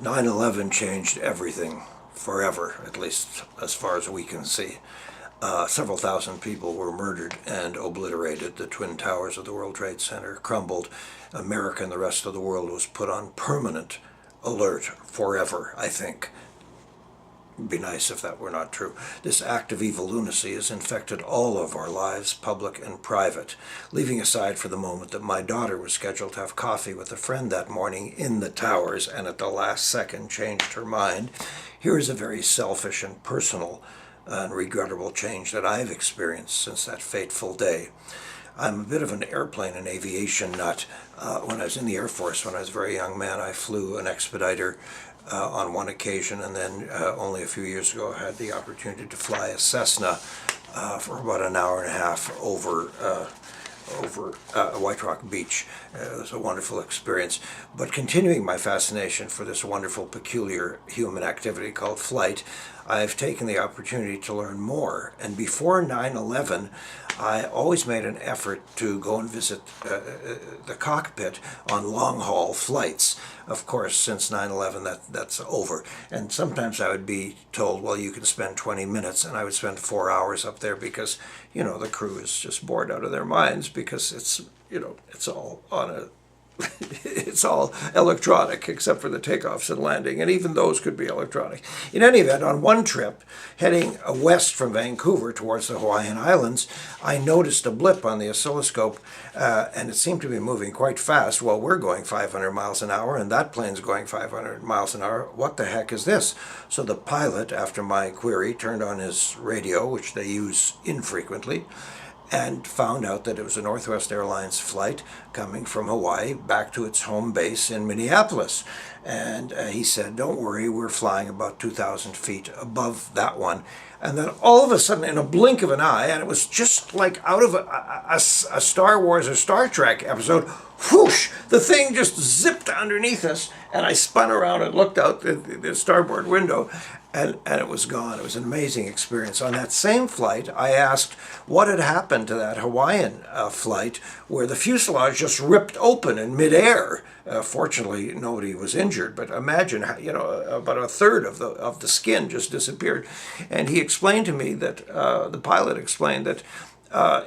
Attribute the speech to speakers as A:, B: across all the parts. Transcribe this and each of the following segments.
A: 9/11 changed everything forever, at least as far as we can see. Several thousand people were murdered and obliterated. The Twin Towers of the World Trade Center crumbled. America and the rest of the world was put on permanent alert forever, I think. It'd be nice if that were not true. This act of evil lunacy has infected all of our lives, public and private. Leaving aside for the moment that my daughter was scheduled to have coffee with a friend that morning in the towers and at the last second changed her mind, here is a very selfish and personal and regrettable change that I've experienced since that fateful day. I'm a bit of an airplane and aviation nut. When I was in the Air Force, when I was a very young man, I flew an Expediter on one occasion, and then only a few years ago I had the opportunity to fly a Cessna for about an hour and a half over White Rock Beach. It was a wonderful experience. But continuing my fascination for this wonderful, peculiar human activity called flight, I've taken the opportunity to learn more. And before 9/11, I always made an effort to go and visit the cockpit on long-haul flights. Of course, since 9/11, that's over. And sometimes I would be told, well, you can spend 20 minutes, and I would spend 4 hours up there because, the crew is just bored out of their minds because it's all on a it's all electronic except for the takeoffs and landing, and even those could be electronic. In any event, on one trip, heading west from Vancouver towards the Hawaiian Islands, I noticed a blip on the oscilloscope, and it seemed to be moving quite fast. Well, we're going 500 miles an hour, and that plane's going 500 miles an hour. What the heck is this? So the pilot, after my query, turned on his radio, which they use infrequently, and found out that it was a Northwest Airlines flight coming from Hawaii back to its home base in Minneapolis. And he said, don't worry, we're flying about 2,000 feet above that one. And then all of a sudden, in a blink of an eye, and it was just like out of a Star Wars or Star Trek episode, whoosh, the thing just zipped underneath us, and I spun around and looked out the starboard window, and it was gone. It was an amazing experience. On that same flight, I asked what had happened to that Hawaiian flight where the fuselage just ripped open in midair. Fortunately, nobody was injured, but imagine, about a third of the skin just disappeared. And he explained to me that, the pilot explained that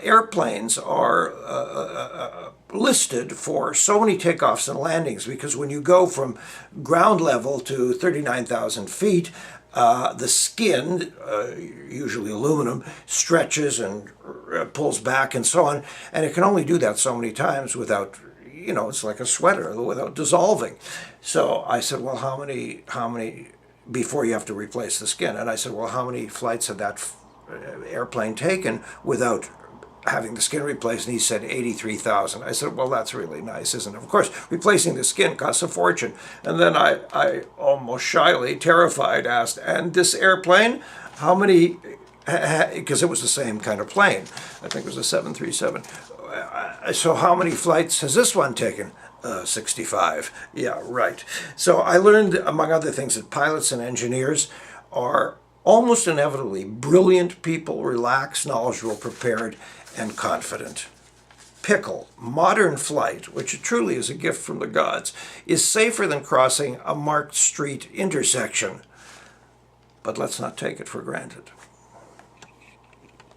A: airplanes are listed for so many takeoffs and landings because when you go from ground level to 39,000 feet, the skin, usually aluminum, stretches and pulls back and so on, and it can only do that so many times without, it's like a sweater, without dissolving. So I said, well, how many before you have to replace the skin? And I said, well, how many flights had that airplane taken without having the skin replaced? And he said 83,000. I said, well, that's really nice, isn't it? Of course, replacing the skin costs a fortune. And then I almost shyly, terrified, asked, and this airplane, how many, because it was the same kind of plane. I think it was a 737. So how many flights has this one taken? 65. Yeah, right. So I learned, among other things, that pilots and engineers are almost inevitably brilliant people, relaxed, knowledgeable, prepared, and confident. PICKLE, modern flight, which truly is a gift from the gods, is safer than crossing a marked street intersection. But let's not take it for granted.